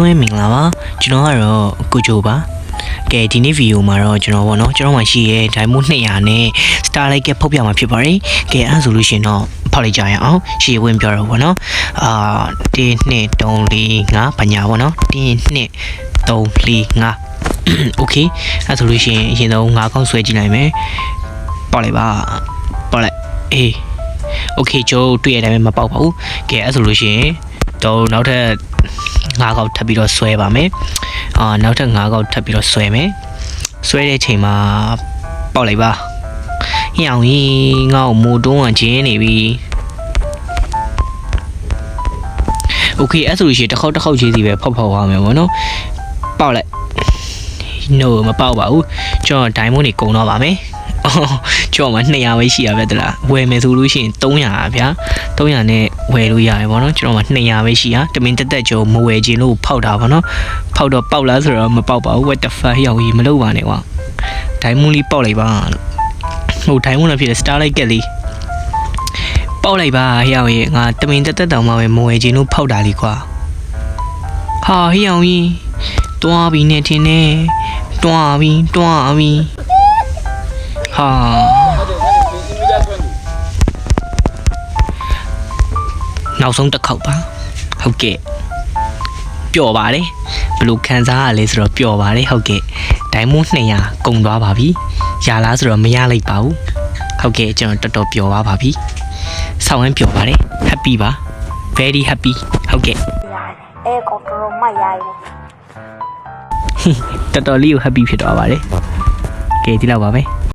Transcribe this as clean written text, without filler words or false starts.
ပဲမင်္ဂလာပါကျွန်တော်ကတော့ကိုချိုပါကဲဒီနေ့ဗီဒီယိုမှာတော့ကျွန်တော်ဗောနော်ကျွန်တော်မှရှိရဲ Diamond 200နဲ့ Starlight ကဖုတ်ပြမှာဖြစ်ပါတယ်ကဲအဲ့ဆိုလို့ရှင်တော့ဖောက်လိုက်ကြရအောင်ရှေ့ဝင်ပြောတော့ဗောနော်1 2 3 4 5ပညာဗောနော်1 2 3 4 5 Okay အဲ့ဆိုလို့ရှင်အရင်ဆုံး5ခေါက်ဆွဲကြည့်လိုက်မယ်ပေါက်လိုက်ပါပေါက်လိုက်အေး Okay ကျိုးတွေ့ရတဲ့အတိုင်းမပေါက်ပါဘူးကဲအဲ့ဆိုလို့ရှင်တော့နောက်ထပ်5ခေါက်ထပ်ပြီးတော့ဆွဲပါမယ်နောက်ထပ်5ခေါက်ထပ်ပြီးတော့ဆွဲမယ်ဆွဲတဲ့အချိန်မှာပေါက်လိုက်ပါဟင်းအောင်ကြီးငါ့ကိုမိုးတွန်းအောင်ခြင်းနေပြီ Okay အဲ့ဆိုလို့ရှိရင်တစ်ခေါက်ချင်းစီပဲဖောက်သွားမယ်ဗောနော်ပေါက်လိုက် No မပေါက်ပါဘူးကျွန်တော် Diamond တွေကုန်တော့ပါမယ်ကျွန်တော်မှ200ပဲရှိရပဲတလားဝယ်မယ်ဆိုလို့ရှိရင်300ဗျာ300နဲ့ဝယ်လို့ရတယ်ဗောနော်ကျွန်တော်မှ200ပဲရှိရတမင်တက်ကျွန်တော်မဝယ်ခြင်းလို့ဖောက်တာဗောနော်ဖောက်တော့ပေါက်လားဆိုတော့မပေါက်ပါဘူး what the fuck ရောက်ကြီးမလုပ်ပါနဲ့ကွာ Diamond လေးပေါက်လိုက်ပါဟို Diamond နဲ့ဖြစ်တဲ့ Starlight ကလေးပေါက်လိုက်ပါဟရောက်ကြီးငါတမင်တက်တောင်မှပဲမဝယ်ခြင်းလို့ဖောက်တာလေးကွာဟာဟရောက်ကြီးတွားပြီးနေထင်နေတွားပြီးဟာနောက်ဆုံးတစ်ခေါက်ပါဟုတ်ကဲ့ပျော်ပါတယ်ဘယ်လိုခံစားရလဲဆိုတော့ပျော်ပါတယ်ဟုတ်ကဲ့ Diamond 200ကုန်သွားပါပြီရလားဆိုတော့မရလိုက်ပါဘူးဟုတ်ကဲ့ကျွန်တော်တော်တော်ပျော်ပါပြီဆောင်းဝမ်းပျော်ပါတယ် happy ပါ very happy ဟုတ်ကဲ့ကောင်တော်မရိုင်းတော်တော်လေးကို happy ဖြစ်သွားပါတယ်ကဲဒီလောက်ပါပဲ